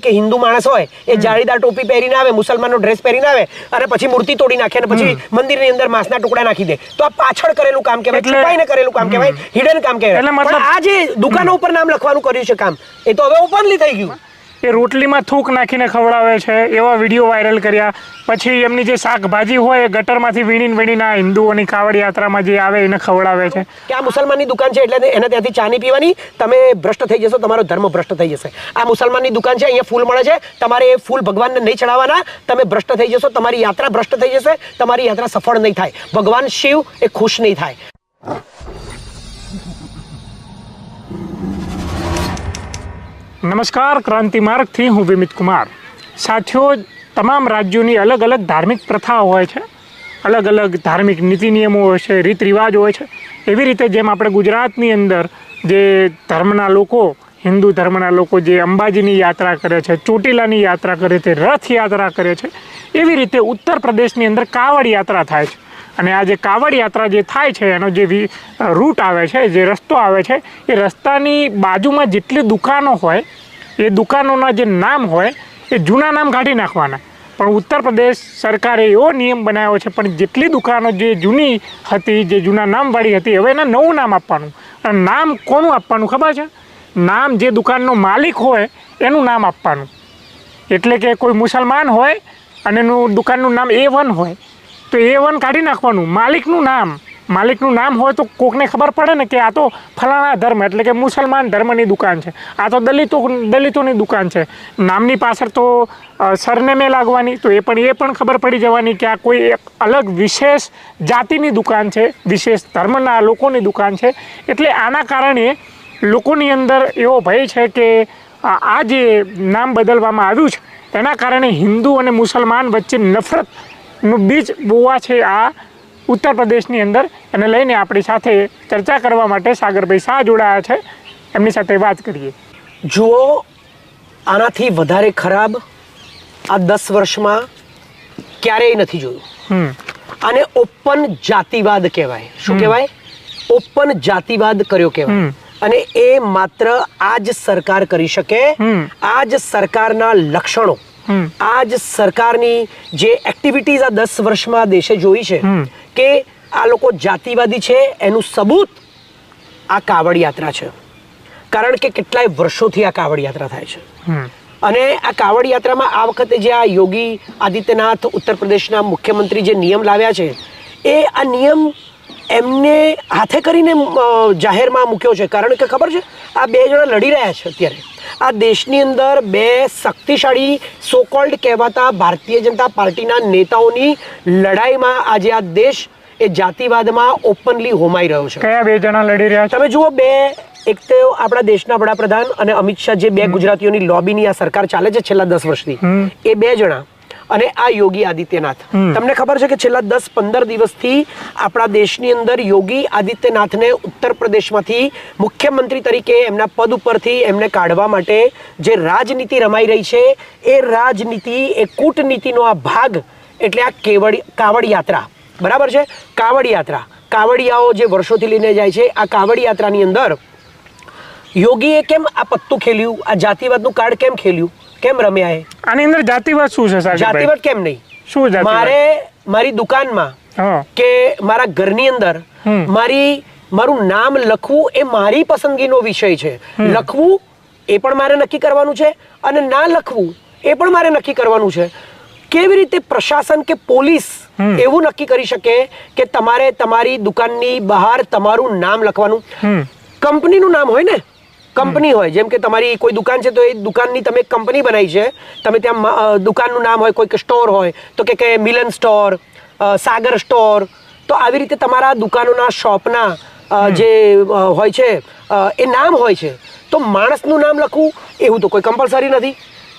કે હિન્દુ માણસ હોય એ જાળીદાર ટોપી પહેરીને આવે, મુસલમાનનો ડ્રેસ પહેરીને આવે અને પછી મૂર્તિ તોડી નાખે અને પછી મંદિરની અંદર માંસના ટુકડા નાખી દે, તો આ પાછળ કરેલું કામ કહેવાય, છુપાઈને કરેલું કામ કહેવાય, હિડન કામ કહેવાય. પણ આ જે દુકાનો ઉપર નામ લખવાનું કર્યું છે કામ, એ તો હવે ઓપનલી થઈ ગયું. એ રોટલીમાં થૂક નાખીને ખવડાવે છે, એવા વિડીયો વાયરલ કર્યા. પછી એમની જે શાકભાજી હોય એ ગટરમાંથી વીણીને આ હિન્દુઓની કાવડ યાત્રામાં જે આવે એને ખવડાવે છે. કે આ મુસલમાનની દુકાન છે એટલે એને ત્યાંથી ચા નહીં પીવાની, તમે ભ્રષ્ટ થઈ જશો, તમારો ધર્મ ભ્રષ્ટ થઈ જશે. આ મુસલમાનની દુકાન છે, અહીંયા ફૂલ મળે છે, તમારે એ ફૂલ ભગવાનને નહીં ચડાવવાના, તમે ભ્રષ્ટ થઈ જશો, તમારી યાત્રા ભ્રષ્ટ થઈ જશે, તમારી યાત્રા સફળ નહીં થાય, ભગવાન શિવ એ ખુશ નહીં થાય. નમસ્કાર, ક્રાંતિ માર્ગથી હું વિમિત કુમાર. સાથીઓ, તમામ રાજ્યોની અલગ અલગ ધાર્મિક પ્રથાઓ હોય છે, અલગ અલગ ધાર્મિક નીતિ નિયમો હોય છે, રીત રિવાજો હોય છે. એવી રીતે જેમ આપણે ગુજરાતની અંદર જે ધર્મના લોકો, હિન્દુ ધર્મના લોકો જે અંબાજીની યાત્રા કરે છે, ચોટીલાની યાત્રા કરે છે, રથયાત્રા કરે છે, એવી રીતે ઉત્તર પ્રદેશની અંદર કાવડ યાત્રા થાય છે. અને આ જે કાવડ યાત્રા જે થાય છે એનો જે રૂટ આવે છે, જે રસ્તો આવે છે, એ રસ્તાની બાજુમાં જેટલી દુકાનો હોય એ દુકાનોના જે નામ હોય એ જૂના નામ કાઢી નાખવાના. પણ ઉત્તર પ્રદેશ સરકારે એવો નિયમ બનાવ્યો છે, પણ જેટલી દુકાનો જે જૂની હતી, જે જૂના નામવાળી હતી, હવે એને નવું નામ આપવાનું. અને નામ કોનું આપવાનું ખબર છે? નામ જે દુકાનનો માલિક હોય એનું નામ આપવાનું. એટલે કે કોઈ મુસલમાન હોય અને એનું દુકાનનું નામ A1 હોય તો A1 કાઢી નાખવાનું. માલિકનું નામ હોય તો કોકને ખબર પડે ને કે આ તો ફલાણા ધર્મ, એટલે કે મુસલમાન ધર્મની દુકાન છે, આ તો દલિતોની દુકાન છે. નામની પાછળ તો સરનેમે લાગવાની, તો એ પણ ખબર પડી જવાની કે આ કોઈ એક અલગ વિશેષ જાતિની દુકાન છે, વિશેષ ધર્મના લોકોની દુકાન છે. એટલે આના કારણે લોકોની અંદર એવો ભય છે કે આ જે નામ બદલવામાં આવ્યું છે એના કારણે હિન્દુ અને મુસલમાન વચ્ચે નફરતનું બીજ બોવા છે આ ઉત્તર પ્રદેશની અંદર. એને લઈને આપણી સાથે ચર્ચા કરવા માટે સાગરભાઈ શાહ જોડાયા છે, એમની સાથે વાત કરીએ. જુઓ, આનાથી વધારે ખરાબ આ 10 વર્ષમાં ક્યારેય નથી જોયું. આને ઓપન જાતિવાદ કહેવાય. શું કહેવાય? ઓપન જાતિવાદ કર્યો કહેવાય. અને એ માત્ર આ જ સરકાર કરી શકે. આ જ સરકારના લક્ષણો, આ જ સરકારની જે એક્ટિવિટીઝ આ 10 વર્ષમાં દેશે જોઈ છે કે આ લોકો જાતિવાદી છે, એનું સબૂત આ કાવડ યાત્રા છે. કારણ કે કેટલાય વર્ષોથી આ કાવડ યાત્રા થાય છે. અને આ કાવડ યાત્રામાં આ વખતે જે આ યોગી આદિત્યનાથ ઉત્તર પ્રદેશના મુખ્યમંત્રી જે નિયમ લાવ્યા છે, એ આ નિયમ એમને હાથે કરીને જાહેરમાં મૂક્યો છે. કારણ કે ખબર છે, આ બે જણા લડી રહ્યા છે અત્યારે. આ દેશની અંદર બે શક્તિશાળી સોકોલ્ડ કહેવાતા ભારતીય જનતા પાર્ટીના નેતાઓની લડાઈમાં આજે આ દેશ એ જાતિવાદમાં ઓપનલી હોમાઈ રહ્યો છે. કયા બે જણા લડી રહ્યા છે? તમે જુઓ, એક તો આપણા દેશના વડાપ્રધાન અને અમિત શાહ, જે બે ગુજરાતીઓની લોબીની આ સરકાર ચાલે છે છેલ્લા 10 વર્ષથી, એ બે જણા, અને આ યોગી આદિત્યનાથ. તમને ખબર છે કે છેલ્લા 10-15 દિવસથી આપણા દેશની અંદર યોગી આદિત્યનાથને ઉત્તર પ્રદેશમાંથી મુખ્યમંત્રી તરીકે એમના પદ ઉપરથી એમને કાઢવા માટે જે રાજનીતિ રમાઈ રહી છે, એ રાજનીતિ, એ કૂટનીતિનો આ ભાગ એટલે આ કાવડ યાત્રા. બરાબર છે? કાવડ યાત્રા, કાવડિયાઓ જે વર્ષોથી લઈને જાય છે, આ કાવડ યાત્રાની અંદર યોગીએ કેમ આ પત્તું ખેલ્યું, આ જાતિવાદનું કાર્ડ કેમ ખેલ્યું, કેમ રમ્યા? આની અંદર જાતિવાદ શું છે? જાતિવાદ કેમ નહીં? શું મારી દુકાનમાં કે મારા ઘરની અંદર મારું નામ લખવું એ મારી પસંદગીનો વિષય છે. લખવું એ પણ મારે નક્કી કરવાનું છે, અને ના લખવું એ પણ મારે નક્કી કરવાનું છે. કેવી રીતે પ્રશાસન કે પોલીસ એવું નક્કી કરી શકે કે તમારે તમારી દુકાનની બહાર તમારું નામ લખવાનું? કંપનીનું નામ હોય ને, કંપની હોય, જેમ કે તમારી કોઈ દુકાન છે તો એ દુકાનની તમે કંપની બનાવી છે, તમે ત્યાં દુકાનનું નામ હોય, કોઈ સ્ટોર હોય તો કે મિલન સ્ટોર, સાગર સ્ટોર. તો આવી રીતે તમારા દુકાનોના શોપના જે હોય છે એ નામ હોય છે. તો માણસનું નામ લખવું એવું તો કોઈ કમ્પલસરી નથી.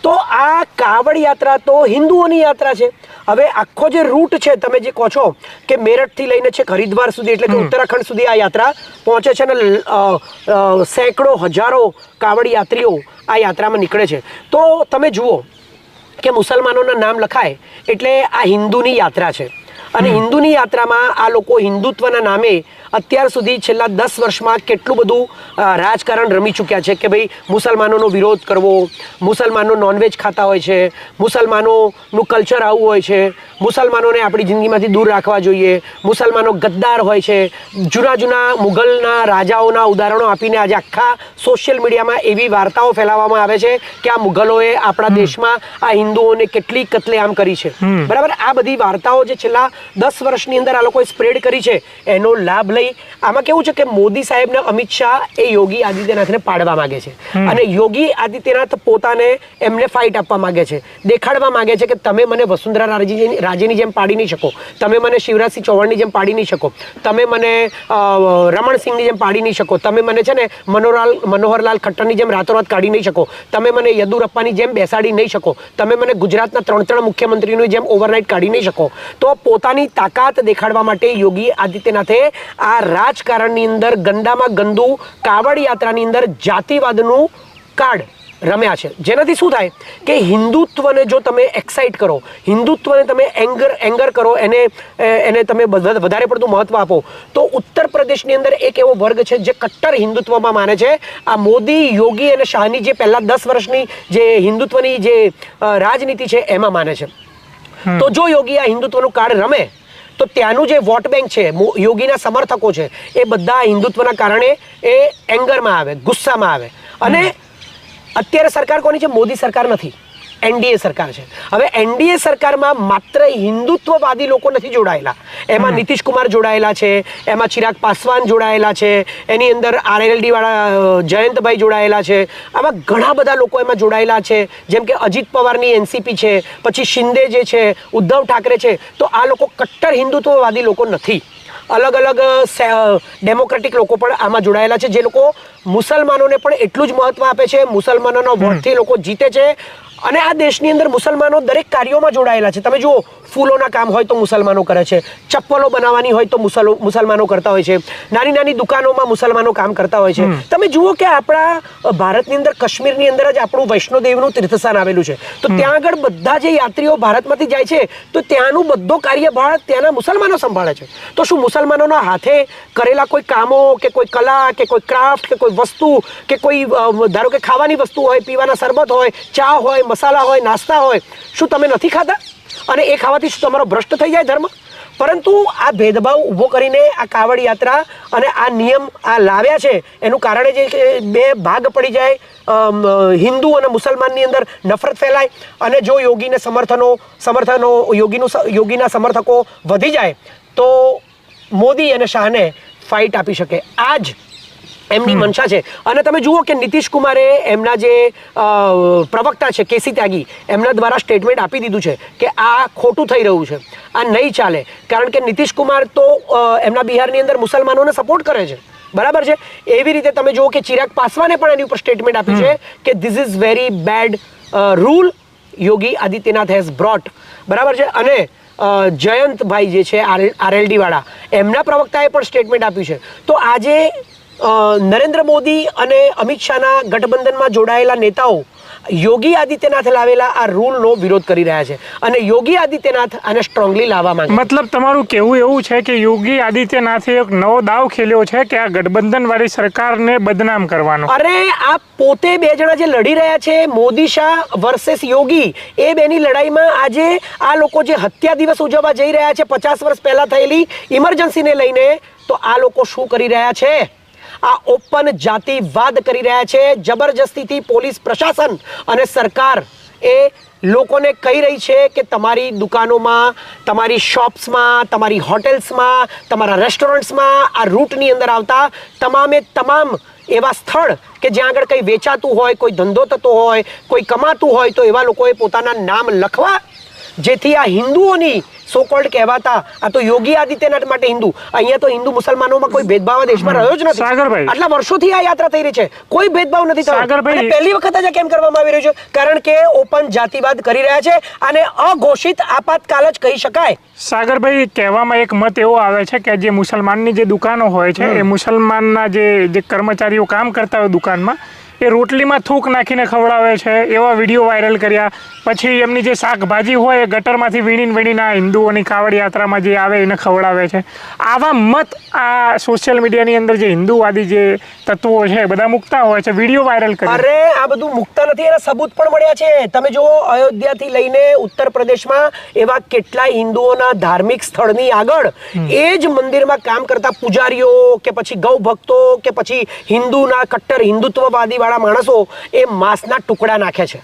તો આ કાવડ યાત્રા તો હિન્દુઓની યાત્રા છે. હવે આખો જે રૂટ છે, તમે જે કહો છો કે મેરઠથી લઈને છેક હરિદ્વાર સુધી, એટલે કે ઉત્તરાખંડ સુધી આ યાત્રા પહોંચે છે, અને સેંકડો હજારો કાવડ યાત્રીઓ આ યાત્રામાં નીકળે છે. તો તમે જુઓ કે મુસલમાનોના નામ લખાય એટલે આ હિન્દુની યાત્રા છે, અને હિન્દુની યાત્રામાં આ લોકો હિન્દુત્વના નામે અત્યાર સુધી છેલ્લા 10 વર્ષમાં કેટલું બધું રાજકારણ રમી ચૂક્યા છે કે ભાઈ મુસલમાનોનો વિરોધ કરવો, મુસલમાનો નોનવેજ ખાતા હોય છે, મુસલમાનોનું કલ્ચર આવું હોય છે, મુસલમાનોને આપણી જિંદગીમાંથી દૂર રાખવા જોઈએ, મુસલમાનો ગદ્દાર હોય છે. જૂના મુગલના રાજાઓના ઉદાહરણો આપીને આજે આખા સોશિયલ મીડિયામાં એવી વાર્તાઓ ફેલાવવામાં આવે છે કે આ મુગલોએ આપણા દેશમાં આ હિન્દુઓને કેટલી કત્લેઆમ કરી છે. બરાબર, આ બધી વાર્તાઓ જે છેલ્લા 10 વર્ષની અંદર આ લોકોએ સ્પ્રેડ કરી છે એનો લાભ લઈ આમાં કેવું છે કે મોદી સાહેબ ને અમિત શાહ એ યોગી આદિત્યનાથને પાડવા માંગે છે અને યોગી આદિત્યનાથ પોતાને એમને ફાઇટ આપવા માંગે છે, દેખાડવા માંગે છે કે તમે મને વસુંધરા રાજેની જેમ પાડી નહીં શકો, તમે મને શિવરાજસિંહ ચૌહાણની જેમ પાડી નહીં શકો, તમે મને રમણસિંહની જેમ પાડી નહીં શકો, તમે મને છે ને મનોહરલાલ ખટ્ટરની જેમ રાતોરાત કાઢી નહીં શકો, તમે મને યદુરપ્પાની જેમ બેસાડી નહીં શકો, તમે મને ગુજરાતના 3 મુખ્યમંત્રીની જેમ ઓવરનાઇટ કાઢી નહીં શકો. તો પોતાની તાકાત દેખાડવા માટે યોગી આદિત્યનાથે આ રાજકારણની અંદર ગંદામાં ગંદુ કાવડ યાત્રાની અંદર જાતિવાદનું કાર્ડ રમ્યા છે. જેનાથી શું થાય કે હિન્દુત્વને જો તમે એક્સાઇટ કરો, હિન્દુત્વને તમે એંગર કરો, એને તમે વધારે પડતું મહત્વ આપો, તો ઉત્તર પ્રદેશની અંદર એક એવો વર્ગ છે જે કટ્ટર હિન્દુત્વમાં માને છે. આ મોદી, યોગી અને શાહની જે પહેલા 10 વર્ષની જે હિન્દુત્વની જે રાજનીતિ છે એમાં માને છે. તો જો યોગી આ હિન્દુત્વનું કાર્ડ રમે તો ત્યાંનું જે વોટ બેંક છે, યોગીના સમર્થકો છે, એ બધા હિન્દુત્વના કારણે એ એંગરમાં આવે, ગુસ્સામાં આવે. અને અત્યારે સરકાર કોની છે? મોદી સરકાર નથી, એનડીએ સરકાર છે. હવે એનડીએ સરકારમાં માત્ર હિન્દુત્વવાદી લોકો નથી જોડાયેલા, એમાં નીતિશ કુમાર જોડાયેલા છે, એમાં ચિરાગ પાસવાન જોડાયેલા છે, એની અંદર આરએલડી વાળા જયંતભાઈ જોડાયેલા છે, આવા ઘણા બધા લોકો એમાં જોડાયેલા છે. જેમ કે અજીત પવારની એનસીપી છે, પછી શિંદે જે છે, ઉદ્ધવ ઠાકરે છે. તો આ લોકો કટ્ટર હિન્દુત્વવાદી લોકો નથી. અલગ અલગ ડેમોક્રેટિક લોકો પણ આમાં જોડાયેલા છે, જે લોકો મુસલમાનોને પણ એટલું જ મહત્વ આપે છે, મુસલમાનોના વોટથી લોકો જીતે છે. અને આ દેશની અંદર મુસલમાનો દરેક કાર્યોમાં જોડાયેલા છે. તમે જુઓ, ફૂલોના કામ હોય તો મુસલમાનો કરે છે, ચપ્પલો બનાવવાની હોય તો મુસલમાનો કરતા હોય છે, નાની નાની દુકાનોમાં મુસલમાનો કામ કરતા હોય છે. તમે જુઓ કે આપણા ભારતની અંદર કાશ્મીરની અંદર જ આપણું વૈષ્ણોદેવનું તીર્થસ્થાન આવેલું છે. તો ત્યાં આગળ બધા જે યાત્રીઓ ભારતમાંથી જાય છે તો ત્યાંનું બધો કાર્યભાર ત્યાંના મુસલમાનો સંભાળે છે. તો શું મુસલમાનોના હાથે કરેલા કોઈ કામો કે કોઈ કલા કે કોઈ ક્રાફ્ટ કે કોઈ વસ્તુ કે કોઈ ધારો કે ખાવાની વસ્તુ હોય, પીવાના શરબત હોય, ચા હોય, મસાલા હોય, નાસ્તા હોય, શું તમે નથી ખાતા? અને એ ખાવાથી શું તમારો ભ્રષ્ટ થઈ જાય ધર્મ? પરંતુ આ ભેદભાવ ઊભો કરીને આ કાવડ યાત્રા અને આ નિયમ આ લાવ્યા છે, એનું કારણે જે બે ભાગ પડી જાય, હિન્દુ અને મુસલમાનની અંદર નફરત ફેલાય, અને જો યોગીને યોગીના સમર્થકો વધી જાય તો મોદી અને શાહને ફાઇટ આપી શકે. આ જ એમની મનસા છે. અને તમે જુઓ કે નીતિશ કુમારે એમના જે પ્રવક્તા છે કેસી ત્યાગી, એમના દ્વારા સ્ટેટમેન્ટ આપી દીધું છે કે આ ખોટું થઈ રહ્યું છે, આ નહીં ચાલે. કારણ કે નીતિશ કુમાર તો એમના બિહારની અંદર મુસલમાનોને સપોર્ટ કરે છે, બરાબર છે. એવી રીતે તમે જુઓ કે ચિરાગ પાસવાને પણ એની ઉપર સ્ટેટમેન્ટ આપી છે કે this is very bad rule Yogi Adityanath has brought, બરાબર છે. અને જયંતભાઈ જે છે આરએલડી વાળા, એમના પ્રવક્તાએ પણ સ્ટેટમેન્ટ આપ્યું છે. તો આજે નરેન્દ્ર મોદી અને અમિત શાહના ગઠબંધનમાં જોડાયેલા નેતાઓ યોગી આદિત્યનાથ લાવેલા આ રૂલનો વિરોધ કરી રહ્યા છે અને યોગી આદિત્યનાથ આને સ્ટ્રોંગલી લાવવા માંગે. મતલબ તમારું કહેવું એવું છે કે યોગી આદિત્યનાથે એક નવો દાવ ખેલ્યો છે કે આ ગઠબંધન વાળી સરકારને બદનામ કરવાનો. અરે આ પોતે બે જણા જે લડી રહ્યા છે, મોદી શાહ વર્સેસ યોગી, એ બેની લડાઈમાં આજે આ લોકો જે હત્યા દિવસ ઉજવવા જઈ રહ્યા છે 50 વર્ષ પહેલા થયેલી ઇમરજન્સીને લઈને, તો આ લોકો શું કરી રહ્યા છે? આ ઓપન જાતિવાદ કરી રહ્યા છે. જબરજસ્તીથી પોલીસ પ્રશાસન અને સરકાર એ લોકોને કહી રહી છે કે તમારી દુકાનોમાં, તમારી શોપ્સમાં, તમારી હોટેલ્સમાં, તમારા રેસ્ટોરન્ટ્સમાં, આ રૂટની અંદર આવતા તમામ એવા સ્થળ કે જ્યાં આગળ કંઈ વેચાતું હોય, કોઈ ધંધો થતો હોય, કોઈ કમાતું હોય, તો એવા લોકોએ પોતાના નામ લખવા, જેથી આ હિન્દુઓની સોકોલ્ડ કહેવાતા, આ તો યોગી આદિત્યનાથ માટે હિન્દુ, અહીંયા તો હિન્દુ મુસલમાનોમાં કોઈ ભેદભાવ દેશમાં રહ્યો જ નથી. સાગરભાઈ, આટલા વર્ષોથી આ યાત્રા થઈ રહી છે, કોઈ ભેદભાવ નથી થયો. અને પહેલી વખત જ કેમ કરવામાં આવી રહ્યું છે? કારણ કે ઓપન જાતિવાદ કરી રહ્યા છે, અને અઘોષિત આપાતકાલ જ કહી શકાય. સાગરભાઈ, કહેવામાં એક મત એવો આવે છે કે જે મુસલમાનની જે દુકાનો હોય છે, એ મુસલમાનના જે કર્મચારીઓ કામ કરતા હોય દુકાનમાં, એ રોટલીમાં થૂક નાખીને ખવડાવે છે, એવા વિડીયો વાયરલ કર્યા. પછી એમની જે શાકભાજી હોય એ ગટરમાંથી વીણીને આ હિન્દુઓની કાવડ યાત્રામાં જે આવે એને ખવડાવે છે. આવા મત આ સોશિયલ મીડિયાની અંદર જે હિન્દુવાદી જે તત્વો છે બધા મૂકતા હોય છે, વિડીયો વાયરલ કરે. અરે આ બધું મૂકતા નથી, એના સબૂત પણ મળ્યા છે. તમે જો અયોધ્યાથી લઈને ઉત્તર પ્રદેશમાં એવા કેટલાય હિન્દુઓના ધાર્મિક સ્થળની આગળ એ જ મંદિરમાં કામ કરતા પૂજારીઓ કે પછી ગૌ ભક્તો કે પછી હિન્દુના કટ્ટર હિન્દુત્વવાદી વાળા માણસો એ માંસના ટુકડા નાખે છે,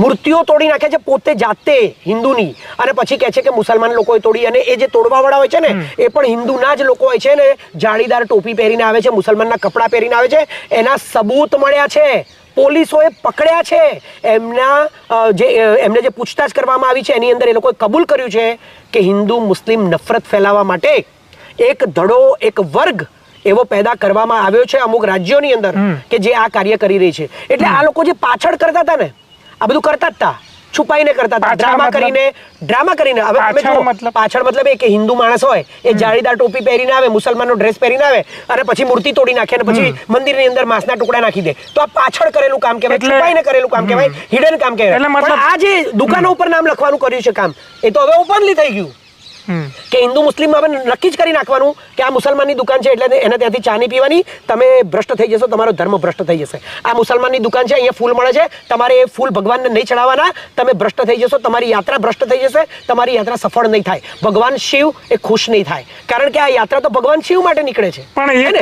મૂર્તિઓ તોડી નાખે છે પોતે જાતે હિન્દુની, અને પછી કહે છે કે મુસલમાન લોકોએ તોડી. અને એ જે તોડવા વાળા હોય છે ને એ પણ હિન્દુના જ લોકો હોય છે ને, જાળીદાર ટોપી પહેરીને આવે છે, મુસલમાનના કપડાં પહેરીને આવે છે. એના સબૂત મળ્યા છે, પોલીસોએ પકડ્યા છે. એમને જે પૂછતાછ કરવામાં આવી છે એની અંદર એ લોકોએ કબૂલ કર્યું છે કે હિન્દુ મુસ્લિમ નફરત ફેલાવવા માટે એક ધડો, એક વર્ગ એવો પેદા કરવામાં આવ્યો છે અમુક રાજ્યોની અંદર કે જે આ કાર્ય કરી રહી છે. એટલે આ લોકો જે પાછળ કરતા હતા ને, આ બધું કરતા જ હતા, છુપાઈને કરતા હતા, ડ્રામા કરીને. હવે તમે જો પાછળ મતલબ એ કે હિન્દુ માણસ હોય એ જાળીદાર ટોપી પહેરીને આવે, મુસલમાનનો ડ્રેસ પહેરીને આવે અને પછી મૂર્તિ તોડી નાખે અને પછી મંદિરની અંદર માંસના ટુકડા નાખી દે, તો આ પાછળ કરેલું કામ કહેવાય, છુપાઈને કરેલું કામ કહેવાય, હિડન કામ કહેવાય. પણ આ જે દુકાનો ઉપર નામ લખવાનું કર્યું છે કામ, એ તો હવે ઓપનલી થઈ ગયું કે હિન્દુ મુસ્લિમ હવે નક્કી જ કરી નાખવાનું કે આ મુસલમાનની દુકાન છે એટલે એને ત્યાંથી ચા નહીં પીવાની, તમે ભ્રષ્ટ થઈ જશો, તમારો ધર્મ ભ્રષ્ટ થઈ જશે. આ મુસલમાનની દુકાન છે, અહીંયા ફૂલ મળે છે, તમારે એ ફૂલ ભગવાનને નહીં ચડાવવાના, તમે ભ્રષ્ટ થઈ જશો, તમારી યાત્રા ભ્રષ્ટ થઈ જશે, તમારી યાત્રા સફળ નહીં થાય, ભગવાન શિવ એ ખુશ નહીં થાય, કારણ કે આ યાત્રા તો ભગવાન શિવ માટે નીકળે છે. પણ